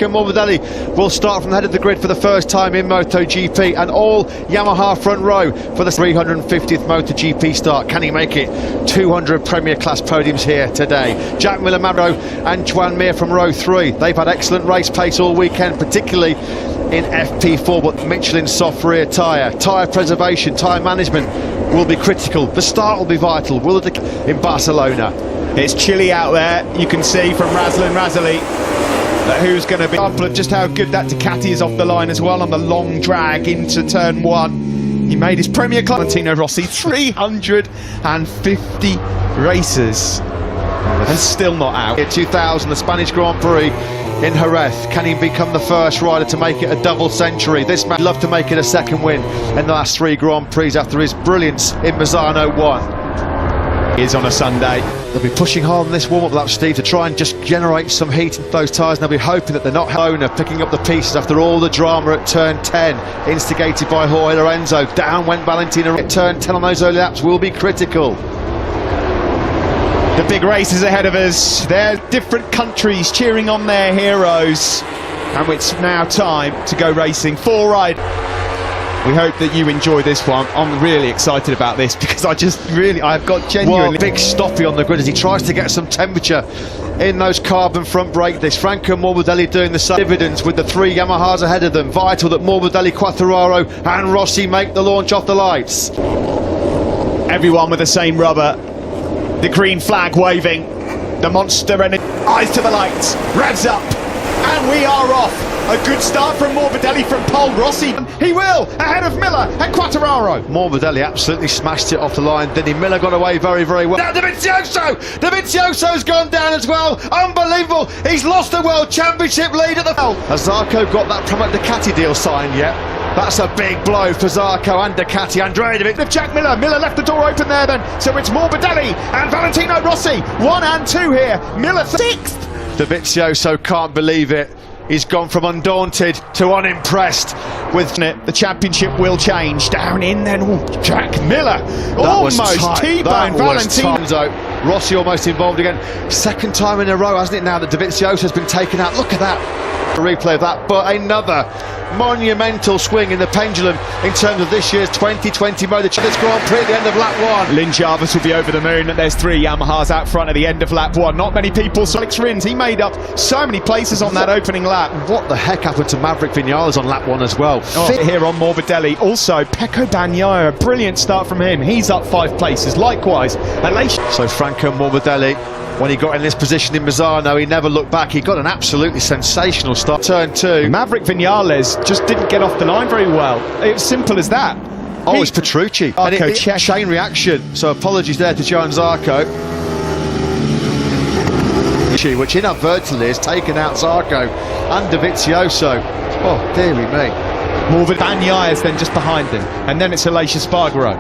Morbidelli will start from the head of the grid for the first time in Moto GP, and all Yamaha front row for the 350th Moto GP start. Can he make it? 200 Premier Class podiums here today. Jack Miller, Maro and Joan Mir from row 3. They've had excellent race pace all weekend, particularly in FP4, but Michelin's soft rear tyre preservation, tyre management will be critical. The start will be vital. Will it in Barcelona? It's chilly out there. You can see from Razlan Razali who's going to be example of just how good that Ducati is off the line as well on the long drag into turn 1. He made his Premier Class. Valentino Rossi, 350 races and still not out. 2000, the Spanish Grand Prix in Jerez. Can he become the first rider to make it a double century? This man would love to make it a second win in the last 3 Grand Prix after his brilliance in Misano 1. Is on a Sunday. They'll be pushing hard on this warm-up lap, Steve, to try and just generate some heat into those tyres, and they'll be hoping that they're not owner picking up the pieces after all the drama at turn 10, instigated by Jorge Lorenzo. Down went Valentino. At turn 10 on those early laps will be critical. The big race is ahead of us. They're different countries cheering on their heroes, and it's now time to go racing. 4 riders. We hope that you enjoy this one. I'm really excited about this because I've got genuinely... Big stoppy on the grid as he tries to get some temperature in those carbon front brake discs. Franco Morbidelli doing the same. Dividends with the 3 Yamahas ahead of them. Vital that Morbidelli, Quartararo and Rossi make the launch off the lights. Everyone with the same rubber. The green flag waving. The monster and eyes to the lights. Revs up. And we are off. A good start from Morbidelli from pole. Rossi, he will, ahead of Miller and Quartararo. Morbidelli absolutely smashed it off the line, didn't he? Miller got away very, very well. Now Dovizioso's gone down as well. Unbelievable. He's lost the World Championship lead at the... Has Zarco got that Pramac Ducati deal signed yet? That's a big blow for Zarco and Ducati. Andrea Of Jack Miller. Miller left the door open there then. So it's Morbidelli and Valentino Rossi. 1 and 2 here. Miller 6th. Dovizioso can't believe it. He's gone from undaunted to unimpressed with it. The championship will change. Down in then. Ooh, Jack Miller almost T-bone Valentino. Rossi almost involved again. 2nd time in a row, hasn't it, now that Dovizioso has been taken out? Look at that. A replay of that, but another monumental swing in the pendulum in terms of this year's 2020 Moto Gp Grand Prix at the end of lap 1. Lynn Jarvis will be over the moon, and there's 3 Yamahas out front at the end of lap 1. Not many people. Alex Rins, he made up so many places on that opening lap. What the heck happened to Maverick Vinales on lap 1 as well? Here on Morbidelli. Also, Pecco Bagnaia, a brilliant start from him. He's up 5 places. Likewise, so Franco Morbidelli, when he got in this position in Misano, he never looked back. He got an absolutely sensational start. Turn 2. Maverick Vinales just didn't get off the line very well. It's simple as that. Oh, it's Petrucci. Chain reaction. So apologies there to Joan Zarco, which inadvertently has taken out Zarco and Dovizioso. Oh, dearie me. Bagnaia is then just behind him. And then it's Aleix Espargaro.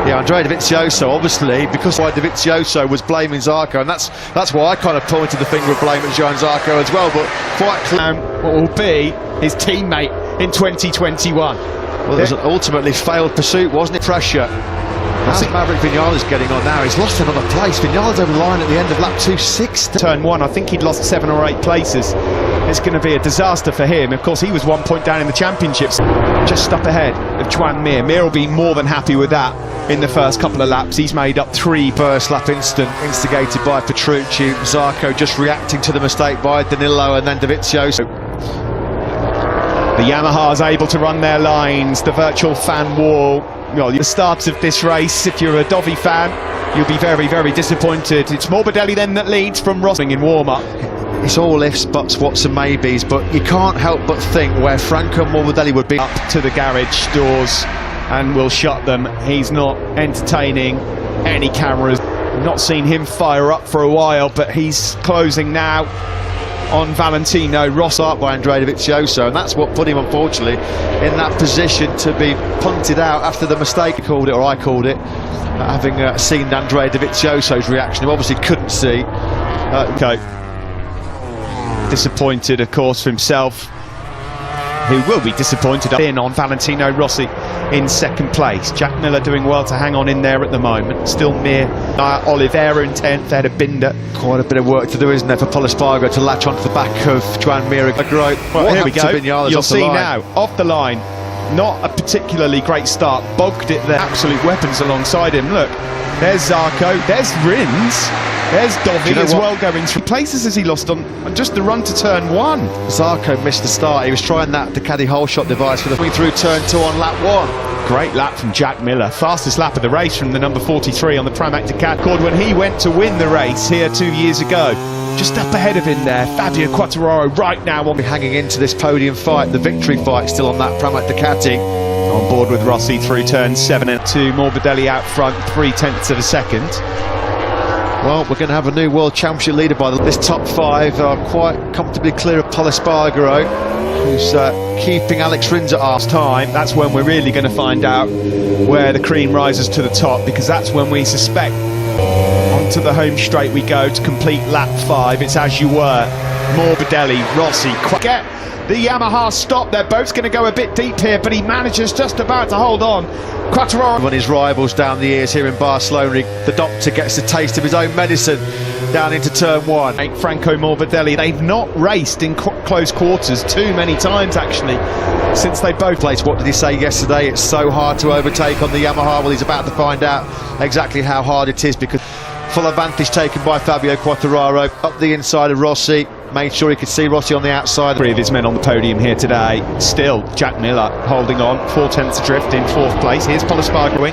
Yeah, Andrea Dovizioso, obviously, because why Dovizioso was blaming Zarco, and that's why I kind of pointed the finger of blame at Joan Zarco as well, but quite clear what will be his teammate in 2021. Well, it was an ultimately failed pursuit, wasn't it? Pressure. How's Maverick Vinales getting on now? He's lost another place. Vinales over the line at the end of lap 260. Turn 1, I think he'd lost 7 or 8 places. It's going to be a disaster for him. Of course, he was 1 point down in the championships. Just up ahead of Joan Mir. Mir will be more than happy with that in the first couple of laps. He's made up 3. First lap incident instigated by Petrucci. Zarco just reacting to the mistake by Danilo, and then Dovizioso. The Yamaha's able to run their lines. The virtual fan wall. Well, the start of this race, if you're a Dovi fan, you'll be very, very disappointed. It's Morbidelli then that leads from Rossi in warm-up. It's all ifs, buts, whats and maybes, but you can't help but think where Franco Morbidelli would be. Up to the garage doors and will shut them. He's not entertaining any cameras. We've not seen him fire up for a while, but he's closing now on Valentino Rossi by Andrea Dovizioso, and that's what put him, unfortunately, in that position to be punted out after the mistake. He called it, or I called it, having seen Andrea Dovizioso's reaction, who obviously couldn't see. Okay. Disappointed, of course, for himself. who will be disappointed in on Valentino Rossi in second place. Jack Miller doing well to hang on in there at the moment. Still Mir, Oliveira in 10th, they had a Binder. Quite a bit of work to do, isn't there, for Paul Espargaro to latch onto the back of Joan Mir. Well, here we go. You'll see now, off the line. Not a particularly great start. Bogged it there. Absolute weapons alongside him. Look, there's Zarco, there's Rins, there's Dovi as well going through. Places as he lost on just the run to turn 1. Zarco missed the start. He was trying that Ducati hole shot device for the way through turn 2 on lap 1. Great lap from Jack Miller. Fastest lap of the race from the number 43 on the Pramac Ducati. Record when he went to win the race here 2 years ago. Just up ahead of him there, Fabio Quartararo right now on hanging into this podium fight, the victory fight still on that Pramac Ducati. On board with Rossi through turn 7 and 2, Morbidelli out front, 0.3 of a second. Well, we're going to have a new World Championship leader by this top 5 are quite comfortably clear of Paul Espargaro, who's keeping Alex Rins at half time. That's when we're really going to find out where the cream rises to the top, because that's when we suspect onto the home straight we go to complete lap 5. It's as you were. Morbidelli, Rossi, get the Yamaha stop. They're both going to go a bit deep here, but he manages just about to hold on. Quartararo on his rivals down the ears here in Barcelona. The doctor gets a taste of his own medicine down into turn 1. Franco Morbidelli, they've not raced in close quarters too many times actually since they both placed. What did he say yesterday? It's so hard to overtake on the Yamaha. Well, he's about to find out exactly how hard it is, because full advantage taken by Fabio Quartararo up the inside of Rossi. Made sure he could see Rossi on the outside. 3 of his men on the podium here today. Still Jack Miller holding on, 0.4 adrift in 4th place. Here's Paul Espargaro.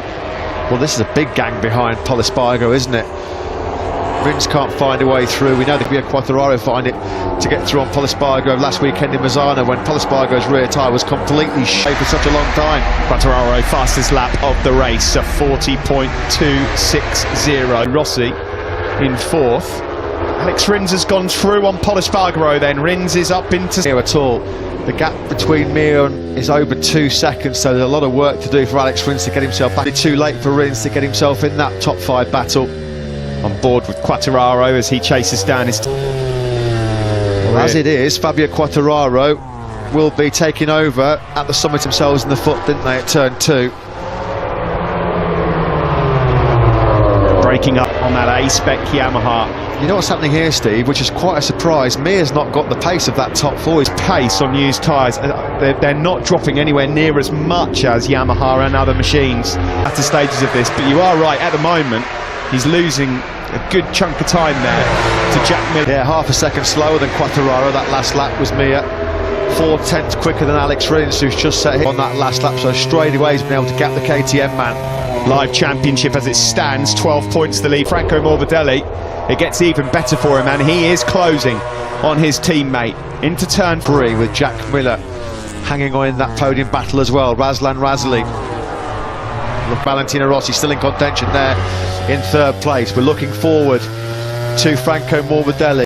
Well, this is a big gang behind Paul Espargaro, isn't it? Rins can't find a way through. We know that Quartararo find it to get through on Paul Espargaro last weekend in Misano, when Paul Espargaro's rear tyre was completely shaped for such a long time. Quartararo, fastest lap of the race, a 40.260. Rossi in 4th. Alex Rins has gone through on Paul Espargaro, then Rins is up into here at all. The gap between Mir is over 2 seconds, so there's a lot of work to do for Alex Rins to get himself back. It's too late for Rins to get himself in that top 5 battle. On board with Quartararo as he chases down his... Well, as it is, Fabio Quartararo will be taking over at the summit themselves in the foot, didn't they, at turn 2. Breaking up on that A-spec Yamaha. You know what's happening here, Steve, which is quite a surprise? Mir's not got the pace of that top 4. His pace on used tyres, they're not dropping anywhere near as much as Yamaha and other machines at the stages of this, but you are right, at the moment he's losing a good chunk of time there to Jack Miller. Yeah, half a second slower than Quartararo. That last lap was Mir. 4/10 quicker than Alex Rins, who's just set hit on that last lap, so straight away he's been able to gap the KTM man. Live championship as it stands, 12 points the lead. Franco Morbidelli, it gets even better for him, and he is closing on his teammate into turn 3 with Jack Miller hanging on in that podium battle as well. Razlan Razali. Look, Valentino Rossi still in contention there in 3rd place. We're looking forward to Franco Morbidelli.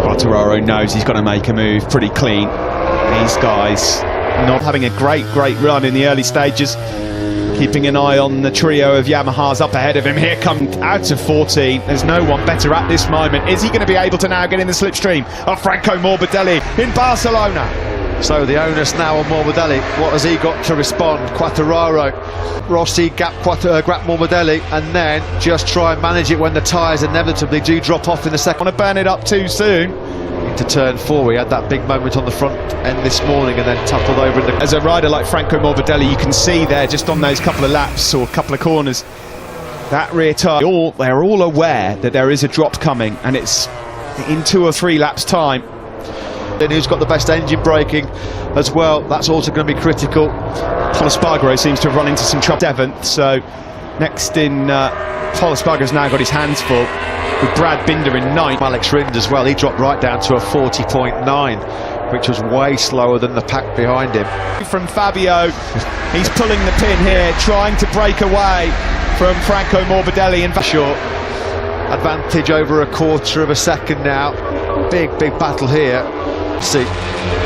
Quartararo knows he's got to make a move pretty clean. These guys not having a great run in the early stages. Keeping an eye on the trio of Yamahas up ahead of him. Here comes out of 14. There's no one better at this moment. Is he going to be able to now get in the slipstream of Franco Morbidelli in Barcelona? So the onus now on Morbidelli. What has he got to respond? Quartararo, Rossi gap Morbidelli, and then just try and manage it when the tyres inevitably do drop off in the second. Want to burn it up too soon. Into turn 4, we had that big moment on the front end this morning and then toppled over in the... As a rider like Franco Morbidelli, you can see there just on those couple of laps or a couple of corners, that rear tyre, they're all aware that there is a drop coming, and it's in 2 or 3 laps time. And who's got the best engine braking as well, that's also going to be critical. Paul Espargaro seems to have run into some trouble 7th, so next in Paul Espargaro's now got his hands full with Brad Binder in 9th. Alex Rins as well, he dropped right down to a 40.9, which was way slower than the pack behind him. From Fabio, he's pulling the pin here, trying to break away from Franco Morbidelli in short. Advantage over a 1/4 of a second now. Big battle here. See,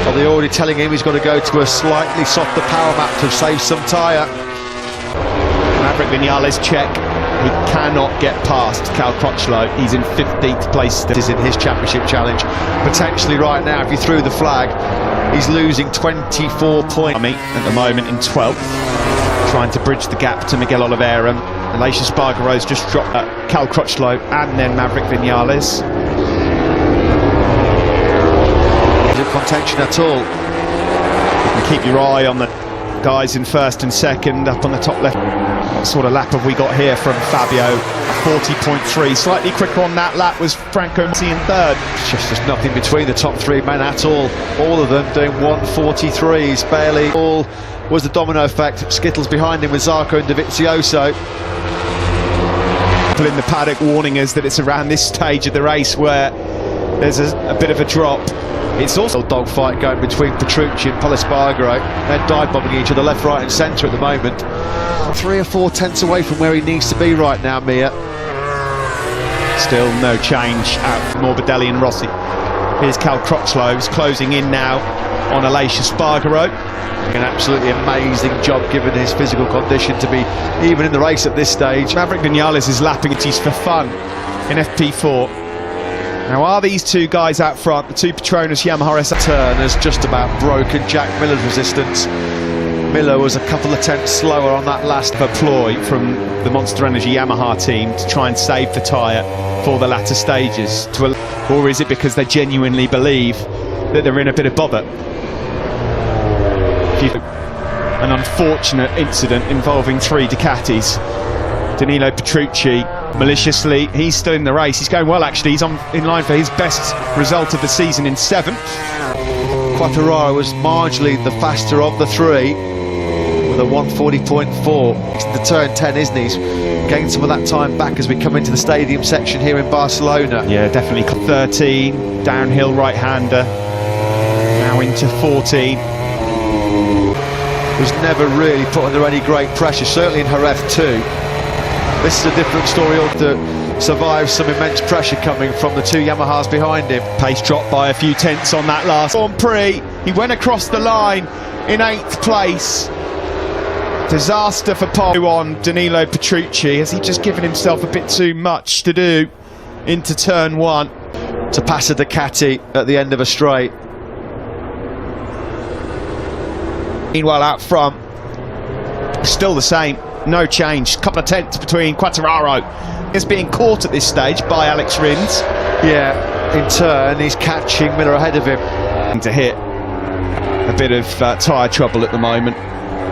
are they already telling him he's got to go to a slightly softer power map to save some tyre? Maverick Vinales check. He cannot get past Cal Crutchlow. He's in 15th place. This is in his championship challenge. Potentially right now, if he threw the flag, He's losing 24 points. At the moment in 12th, trying to bridge the gap to Miguel Oliveira. Aleix Espargaro's just dropped Cal Crutchlow and then Maverick Vinales. Is it contention at all? You can keep your eye on the guys in first and second up on the top left. What sort of lap have we got here from Fabio? 40.3, slightly quicker on that lap was Franco Masi in third. There's nothing between the top three men at all. All of them doing 1:43s. Barely. All was the domino effect. Skittles behind him with Zarco and Dovizioso. People in the paddock warning us that it's around this stage of the race where there's a bit of a drop. It's also a dogfight going between Petrucci and Espargaro. They're dive-bombing each other left, right and centre at the moment. 3 or 4 tenths away from where he needs to be right now, Mia. Still no change out from Morbidelli and Rossi. Here's Cal Crutchlow, who's closing in now on Aleix Espargaro. An absolutely amazing job given his physical condition to be even in the race at this stage. Maverick Vinales is lapping it for fun in FP4. Now, are these two guys out front, the two Petronas Yamaha S turn has just about broken Jack Miller's resistance. Miller was a couple of tenths slower on that last ploy from the Monster Energy Yamaha team to try and save the tyre for the latter stages. Or is it because they genuinely believe that they're in a bit of bother? An unfortunate incident involving 3 Ducatis. Danilo Petrucci, maliciously, he's still in the race. He's going well, actually. He's in line for his best result of the season in 7th. Quartararo was marginally the faster of the 3 with a 1:40.4. It's the turn 10, isn't he? He's gained some of that time back as we come into the stadium section here in Barcelona. Yeah, definitely. 13, downhill right-hander. Now into 14. Was never really put under any great pressure, certainly in Jerez too. This is a different story to survive some immense pressure coming from the 2 Yamahas behind him. Pace dropped by a few tenths on that last Grand Prix. He went across the line in 8th place. Disaster for Paul on Danilo Petrucci. Has he just given himself a bit too much to do into turn 1? To pass a Ducati at the end of a straight. Meanwhile, out front, still the same, no change. Couple of tenths between Quartararo. Is being caught at this stage by Alex Rins. Yeah, in turn, he's catching Miller ahead of him. To hit a bit of tyre trouble at the moment,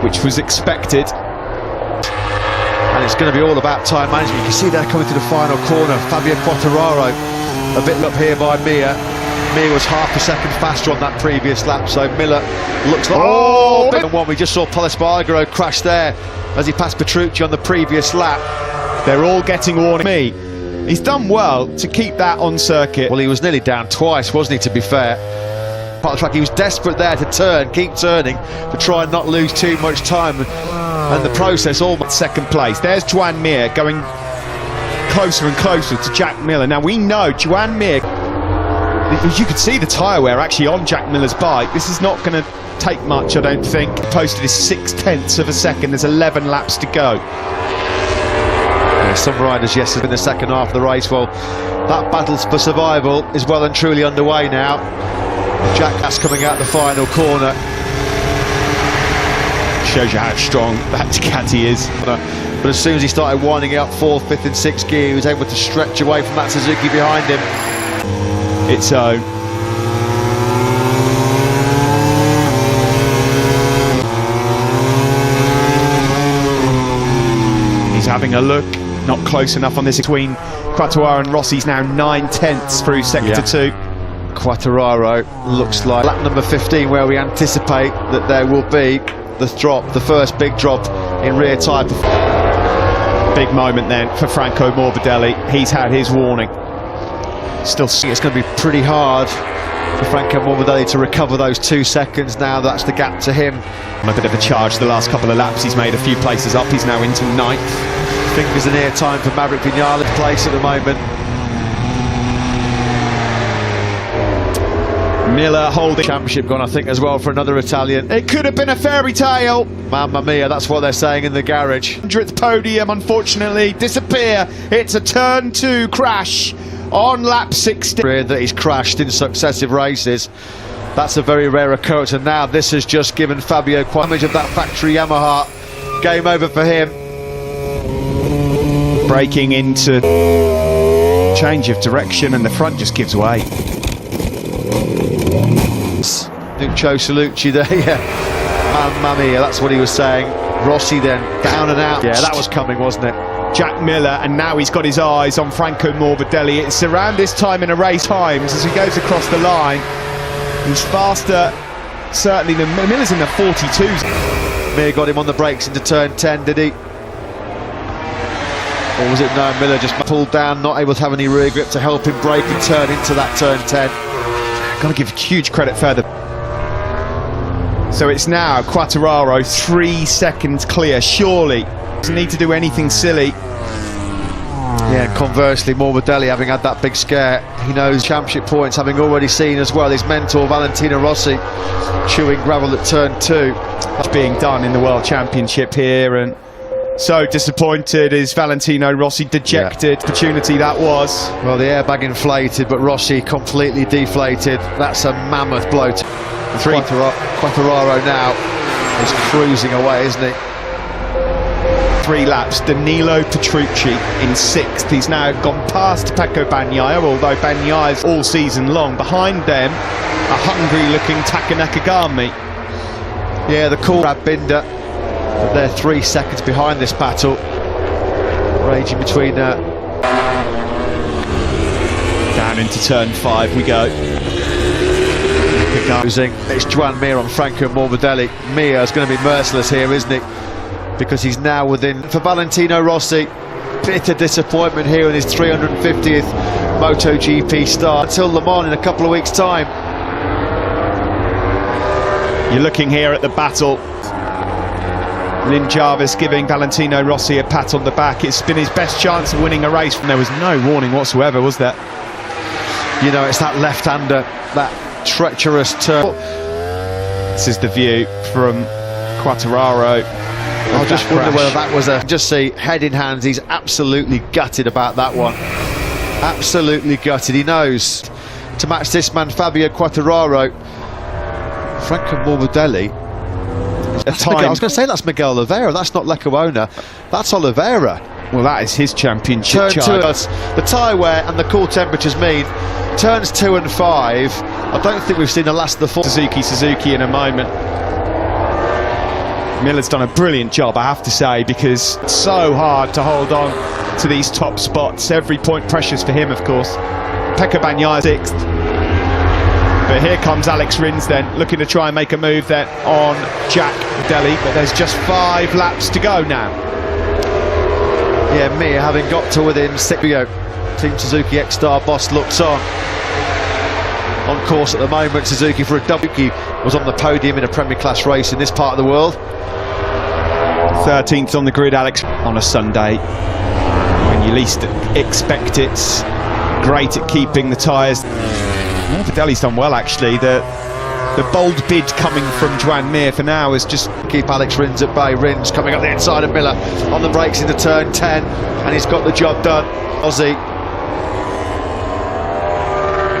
which was expected. And it's going to be all about tyre management. You can see they're coming to the final corner. Fabio Quartararo, a bit up here by Mia. Mia was half a second faster on that previous lap, so Miller looks like bit one. We just saw Pol Espargaro crash there as he passed Petrucci on the previous lap. They're all getting warning. He's done well to keep that on circuit. Well, he was nearly down twice, wasn't he, to be fair? Part of the track, he was desperate there to turn, keep turning, to try and not lose too much time. And the process all but second place. There's Joan Mir going closer and closer to Jack Miller. Now we know Joan Mir, you could see the tyre wear actually on Jack Miller's bike. This is not going to take much, I don't think. Posted is 0.6 of a second. There's 11 laps to go. Yeah, some riders, yes, in the second half of the race. Well, that battle for survival is well and truly underway now. Jack Haas coming out the final corner. Shows you how strong that Ducati is. But as soon as he started winding up 4th, 5th and 6th gear, he was able to stretch away from that Suzuki behind him. Its own. He's having a look, not close enough on this between Quartararo and Rossi's now 9 tenths through sector 2. Quartararo looks like lap number 15 where we anticipate that there will be the first big drop in rear tyre. Big moment then for Franco Morbidelli. He's had his warning. Still, it's going to be pretty hard for Franco Morbidelli to recover those 2 seconds now. That's the gap to him. A bit of a charge the last couple of laps. He's made a few places up. He's now into 9th. Fingers in ear time for Maverick Vinales' place at the moment. Miller holding championship gone, I think, as well for another Italian. It could have been a fairy tale. Mamma mia, that's what they're saying in the garage. 100th podium, unfortunately, disappear. It's a turn 2 crash on lap 16. That he's crashed in successive races. That's a very rare occurrence, and now this has just given Fabio quite damage of that factory Yamaha. Game over for him. Breaking into change of direction, and the front just gives way. Nuccio Salucci there, yeah. Mamma mia, that's what he was saying. Rossi then down and out. Yeah, that was coming, wasn't it? Jack Miller, and now he's got his eyes on Franco Morbidelli. It's around this time in a race times as he goes across the line. He's faster, certainly, than Miller's in the 42s. Mir got him on the brakes into turn 10, did he? Or was it no, Miller just pulled down, not able to have any rear grip to help him brake and turn into that turn 10. Got to give huge credit further. So it's now Quartararo 3 seconds clear, surely. Doesn't need to do anything silly. Yeah, and conversely, Morbidelli, having had that big scare, he knows championship points, having already seen as well his mentor Valentino Rossi chewing gravel at turn 2. That's being done in the World Championship here, and so disappointed is Valentino Rossi, dejected. Yeah. Opportunity that was. Well, the airbag inflated, but Rossi completely deflated. That's a mammoth blow. Quartararo now is cruising away, isn't he? 3 laps, Danilo Petrucci in 6th. He's now gone past Pecco Bagnaia, although Bagnaia's all season long. Behind them, a hungry-looking Taka Nakagami. Yeah, the cool Brad Binder, but they're 3 seconds behind this battle, raging between. Down into turn 5 we go. It's Joan Mir on Franco Morbidelli. Mir is going to be merciless here, isn't he? Because he's now within. For Valentino Rossi, bitter disappointment here in his 350th Moto GP start until Le Mans in a couple of weeks' time. You're looking here at the battle. Lynn Jarvis giving Valentino Rossi a pat on the back. It's been his best chance of winning a race, and there was no warning whatsoever, was there? You know, it's that left-hander, that treacherous turn. This is the view from Quartararo. I just wonder whether that was a... Just see, head in hands, he's absolutely gutted about that one. Absolutely gutted. He knows to match this man, Fabio Quartararo. Franco Morbidelli. I was going to say that's Miguel Oliveira, that's not Lecuona, that's Oliveira. Well, that is his championship turn 2, the tyre wear and the cool temperatures mean turns 2 and 5. I don't think we've seen the last of the 4. Suzuki in a moment. Miller's done a brilliant job, I have to say, because it's so hard to hold on to these top spots. Every point precious for him, of course. Pecco Bagnaia 6th. But here comes Alex Rins then, looking to try and make a move then on Jack Morbidelli. But there's just 5 laps to go now. Yeah, Mir having got to within 6. Team Suzuki X-Star boss looks on course at the moment. Suzuki for a W. He was on the podium in a Premier Class race in this part of the world. 13th on the grid, Alex, on a Sunday when you least expect it. Great at keeping the tyres. Morbidelli's done well, actually. The bold bid coming from Joan Mir for now is just keep Alex Rins at bay. Rins coming up the inside of Miller on the brakes into turn 10, and he's got the job done. Ozzy.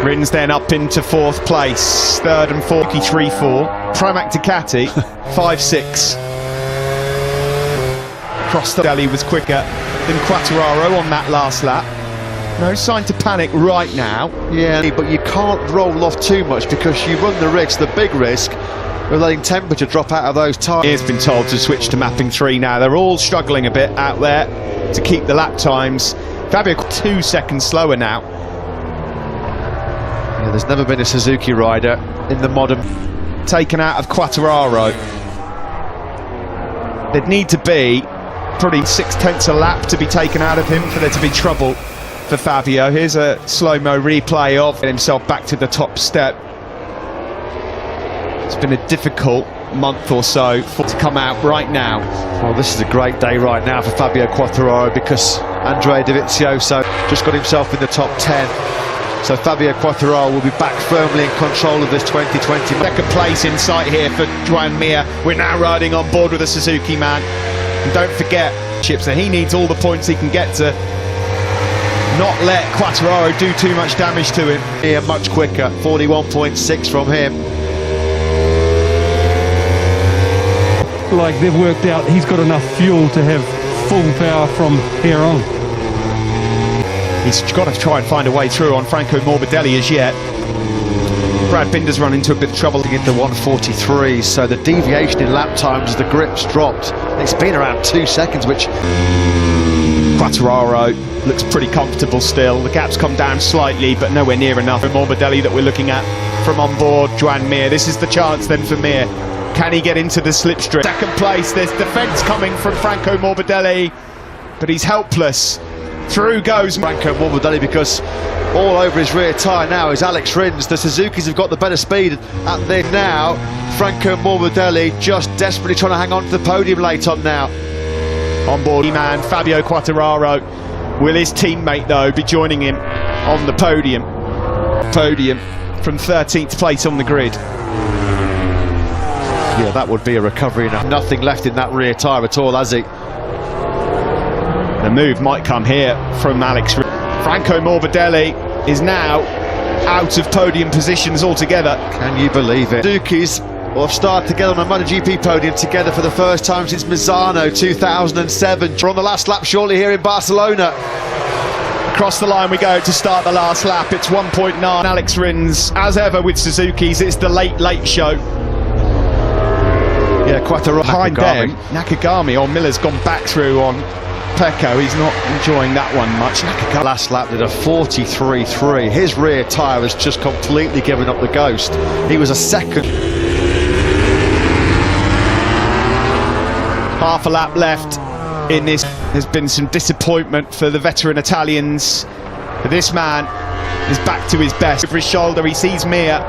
Rins then up into 4th place, 3rd and 4th, 3-4. Pramac Ducati, 5-6. Cross the Delhi was quicker than Quartararo on that last lap. No sign to panic right now. Yeah, but you can't roll off too much because you run the risk, the big risk, of letting temperature drop out of those tyres. He's been told to switch to mapping 3 now. They're all struggling a bit out there to keep the lap times. Fabio 2 seconds slower now. Yeah, there's never been a Suzuki rider in the modern... Taken out of Quartararo. There'd need to be probably 6/10 a lap to be taken out of him for there to be trouble for Fabio. Here's a slow-mo replay of himself back to the top step. It's been a difficult month or so to come out right now. Well, this is a great day right now for Fabio Quartararo because Andrea Dovizioso just got himself in the top 10. So Fabio Quartararo will be back firmly in control of this 2020. Second place in sight here for Joan Mir. We're now riding on board with a Suzuki man. And don't forget, Chips, that he needs all the points he can get to not let Quartararo do too much damage to him. Here much quicker, 41.6 from him. like they've worked out he's got enough fuel to have full power from here on. He's got to try and find a way through on Franco Morbidelli as yet. Brad Binder's run into a bit of trouble to get the 143, so the deviation in lap times, the grip's dropped. It's been around 2 seconds, which Quartararo looks pretty comfortable still. The gap's come down slightly, but nowhere near enough. For Morbidelli that we're looking at from on board Joan Mir. This is the chance then for Mir. Can he get into the slipstream? Second place, there's defence coming from Franco Morbidelli, but he's helpless. Through goes Franco Morbidelli, because all over his rear tyre now is Alex Rins. The Suzukis have got the better speed at there now. Franco Morbidelli just desperately trying to hang on to the podium late on now. On board man Fabio Quartararo. Will his teammate though be joining him on the podium? Podium from 13th place on the grid. Yeah, that would be a recovery. Nothing left in that rear tyre at all, has he? The move might come here from Alex. Franco Morbidelli is now out of podium positions altogether. Can you believe it? Suzukis will have started together on a Moto GP podium together for the first time since Misano 2007. We're on the last lap shortly here in Barcelona. Across the line we go to start the last lap. It's 1.9. Alex Rins, as ever with Suzuki's, it's the late show. Yeah, Quartararo. Behind them, Nakagami or Miller's gone back through on Pecco. He's not enjoying that one much. Last lap did a 43.3. His rear tyre has just completely given up the ghost. He was a second. Half a lap left in this. There's been some disappointment for the veteran Italians. But this man is back to his best. Over his shoulder, he sees Mir.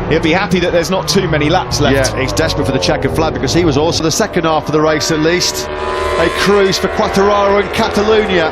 He'll be happy that there's not too many laps left. Yeah, he's desperate for the checkered flag, because he was also the second half of the race at least. A cruise for Quartararo in Catalunya.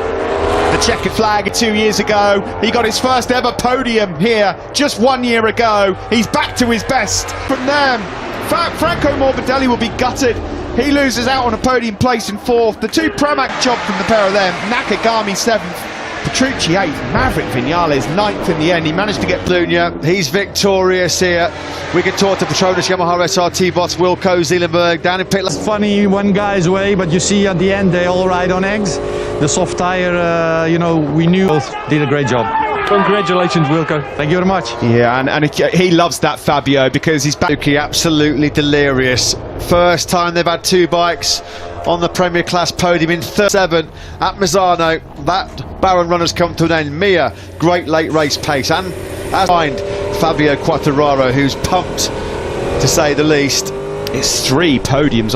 The checkered flag 2 years ago. He got his first ever podium here just 1 year ago. He's back to his best. From them, Franco Morbidelli will be gutted. He loses out on a podium place in 4th. The two Pramac job from the pair of them. Nakagami 7th. Petrucci 8th, Maverick Vinales 9th in the end. He managed to get Catalunya. He's victorious here. We can talk to Petronas Yamaha SRT boss Wilco Zeelenberg down in pit lane. Funny one guy's way, but you see at the end they all ride on eggs. The soft tire, you know, we knew both did a great job. Congratulations, Wilco. Thank you very much. Yeah, and he loves that Fabio, because he's back. Absolutely delirious. First time they've had two bikes on the Premier Class podium in 37 at Misano. That Baron run has come to an end. Mir, great late race pace, and as behind Fabio Quartararo, who's pumped to say the least. It's 3 podiums.